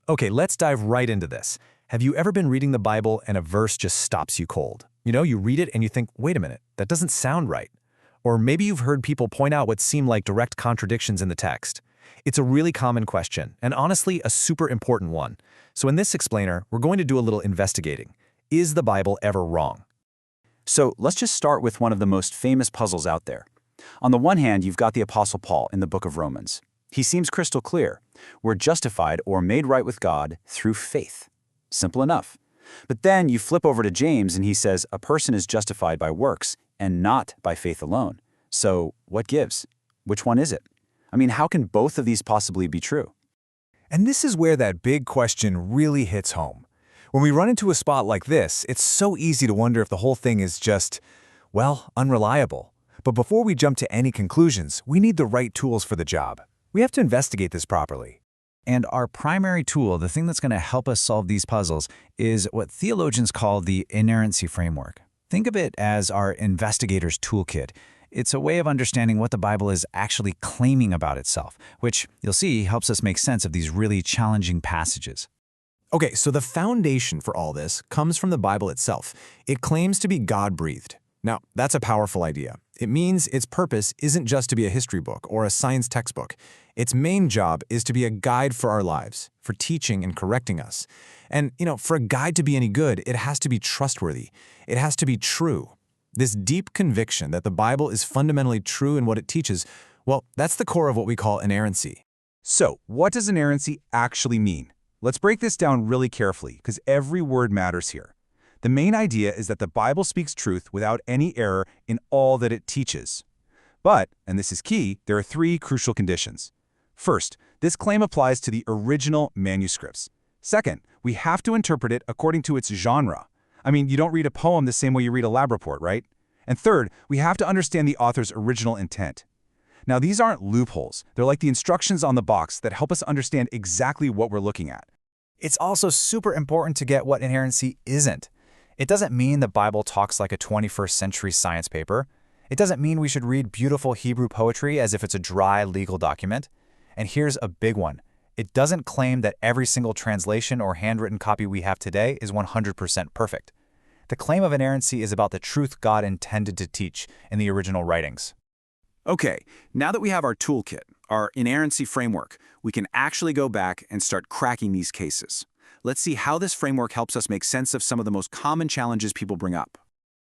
Okay, let's dive right into this. Have you ever been reading the Bible and a verse just stops you cold? You read it and you think, wait a minute, that doesn't sound right. Or maybe you've heard people point out what seem like direct contradictions in the text. It's a really common question, and honestly, a super important one. So in this explainer, we're going to do a little investigating. Is the Bible ever wrong? So let's just start with one of the most famous puzzles out there. On the one hand, you've got the Apostle Paul in the book of Romans. He seems crystal clear. We're justified or made right with God through faith. Simple enough. But then you flip over to James and he says a person is justified by works and not by faith alone. So what gives? Which one is it? I mean, how can both of these possibly be true? And this is where that big question really hits home. When we run into a spot like this, it's so easy to wonder if the whole thing is just, well, unreliable. But before we jump to any conclusions, we need the right tools for the job. We have to investigate this properly. And our primary tool, the thing that's going to help us solve these puzzles, is what theologians call the inerrancy framework. Think of it as our investigator's toolkit. It's a way of understanding what the Bible is actually claiming about itself, which, you'll see, helps us make sense of these really challenging passages. Okay, so the foundation for all this comes from the Bible itself. It claims to be God-breathed. Now, that's a powerful idea. It means its purpose isn't just to be a history book or a science textbook. Its main job is to be a guide for our lives, for teaching and correcting us. And, for a guide to be any good, it has to be trustworthy. It has to be true. This deep conviction that the Bible is fundamentally true in what it teaches, well, that's the core of what we call inerrancy. So, what does inerrancy actually mean? Let's break this down really carefully, because every word matters here. The main idea is that the Bible speaks truth without any error in all that it teaches. But, and this is key, there are three crucial conditions. First, this claim applies to the original manuscripts. Second, we have to interpret it according to its genre. I mean, you don't read a poem the same way you read a lab report, right? And third, we have to understand the author's original intent. Now, these aren't loopholes. They're like the instructions on the box that help us understand exactly what we're looking at. It's also super important to get what inerrancy isn't. It doesn't mean the Bible talks like a 21st century science paper. It doesn't mean we should read beautiful Hebrew poetry as if it's a dry legal document. And here's a big one. It doesn't claim that every single translation or handwritten copy we have today is 100% perfect. The claim of inerrancy is about the truth God intended to teach in the original writings. Okay, now that we have our toolkit, our inerrancy framework, we can actually go back and start cracking these cases. Let's see how this framework helps us make sense of some of the most common challenges people bring up.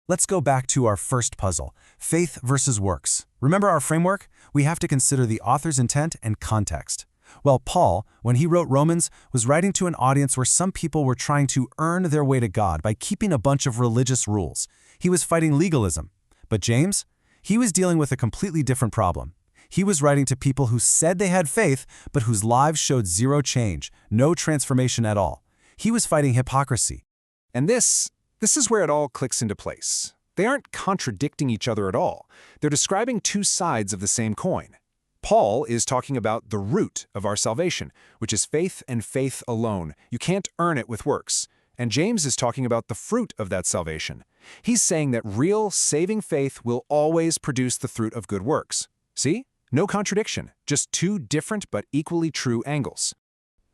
Let's go back to our first puzzle, faith versus works. Remember our framework? We have to consider the author's intent and context. Well, Paul, when he wrote Romans, was writing to an audience where some people were trying to earn their way to God by keeping a bunch of religious rules. He was fighting legalism. But James? He was dealing with a completely different problem. He was writing to people who said they had faith, but whose lives showed zero change, no transformation at all. He was fighting hypocrisy. And this is where it all clicks into place. They aren't contradicting each other at all. They're describing two sides of the same coin. Paul is talking about the root of our salvation, which is faith and faith alone. You can't earn it with works. And James is talking about the fruit of that salvation. He's saying that real, saving faith will always produce the fruit of good works. See? No contradiction, just two different but equally true angles.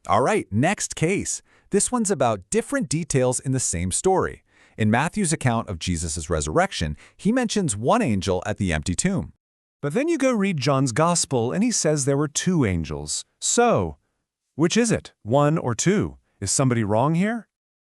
All right, next case. This one's about different details in the same story. In Matthew's account of Jesus' resurrection, he mentions one angel at the empty tomb. But then you go read John's Gospel and he says there were two angels. So, which is it? One or two? Is somebody wrong here?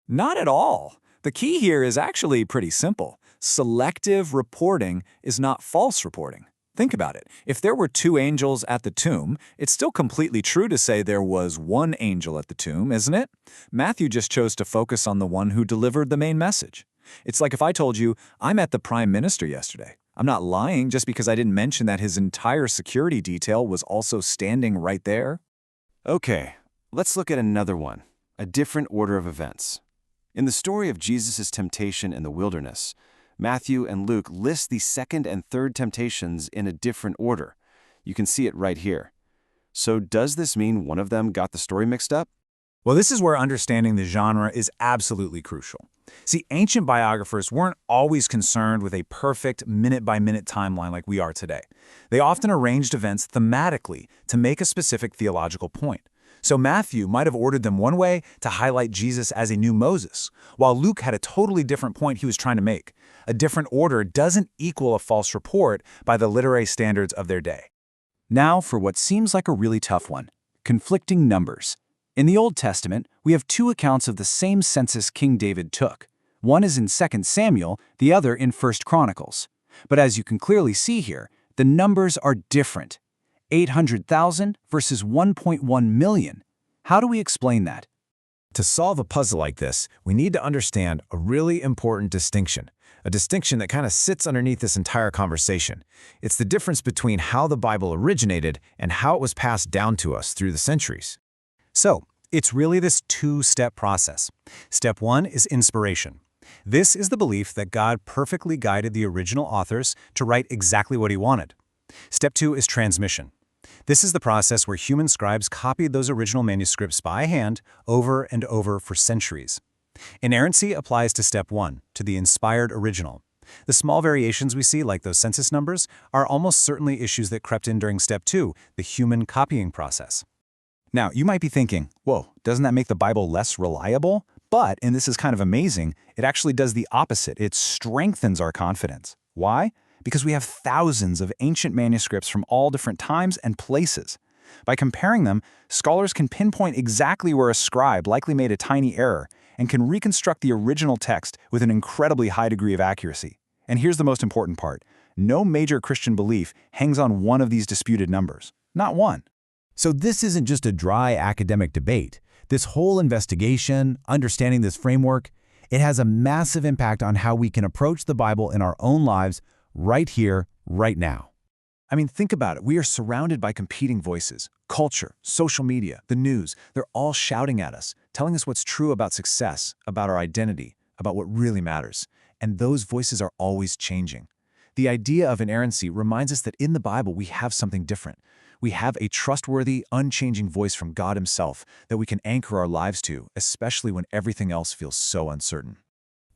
Not at all. The key here is actually pretty simple. Selective reporting is not false reporting. Think about it. If there were two angels at the tomb, it's still completely true to say there was one angel at the tomb, isn't it? Matthew just chose to focus on the one who delivered the main message. It's like if I told you, I met the Prime Minister yesterday. I'm not lying just because I didn't mention that his entire security detail was also standing right there. Okay, let's look at another one, a different order of events. In the story of Jesus' temptation in the wilderness, Matthew and Luke list the second and third temptations in a different order. You can see it right here. So does this mean one of them got the story mixed up? Well, this is where understanding the genre is absolutely crucial. See, ancient biographers weren't always concerned with a perfect minute-by-minute timeline like we are today. They often arranged events thematically to make a specific theological point. So Matthew might have ordered them one way to highlight Jesus as a new Moses, while Luke had a totally different point he was trying to make. A different order doesn't equal a false report by the literary standards of their day. Now for what seems like a really tough one: conflicting numbers. In the Old Testament, we have two accounts of the same census King David took. One is in 2 Samuel, the other in 1 Chronicles. But as you can clearly see here, the numbers are different. 800,000 versus 1.1 million. How do we explain that? To solve a puzzle like this, we need to understand a really important distinction, a distinction that kind of sits underneath this entire conversation. It's the difference between how the Bible originated and how it was passed down to us through the centuries. So, it's really this two-step process. Step 1 is inspiration. This is the belief that God perfectly guided the original authors to write exactly what he wanted. Step 2 is transmission. This is the process where human scribes copied those original manuscripts by hand over and over for centuries. Inerrancy applies to step 1, to the inspired original. The small variations we see, like those census numbers, are almost certainly issues that crept in during step 2, the human copying process. Now, you might be thinking, whoa, doesn't that make the Bible less reliable? But, and this is kind of amazing, it actually does the opposite. It strengthens our confidence. Why? Because we have thousands of ancient manuscripts from all different times and places. By comparing them, scholars can pinpoint exactly where a scribe likely made a tiny error and can reconstruct the original text with an incredibly high degree of accuracy. And here's the most important part: no major Christian belief hangs on one of these disputed numbers. Not one. So this isn't just a dry academic debate. This whole investigation, understanding this framework, it has a massive impact on how we can approach the Bible in our own lives right here, right now. I mean, think about it. We are surrounded by competing voices. Culture, social media, the news, they're all shouting at us, telling us what's true about success, about our identity, about what really matters. And those voices are always changing. The idea of inerrancy reminds us that in the Bible we have something different. We have a trustworthy, unchanging voice from God himself that we can anchor our lives to, especially when everything else feels so uncertain.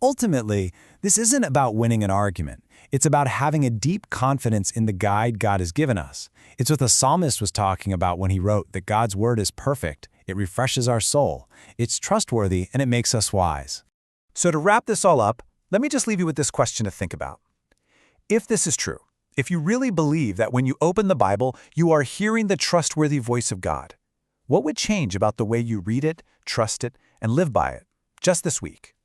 Ultimately, this isn't about winning an argument. It's about having a deep confidence in the guide God has given us. It's what the psalmist was talking about when he wrote that God's word is perfect, it refreshes our soul, it's trustworthy, and it makes us wise. So to wrap this all up, let me just leave you with this question to think about. If this is true, if you really believe that when you open the Bible, you are hearing the trustworthy voice of God, what would change about the way you read it, trust it, and live by it just this week?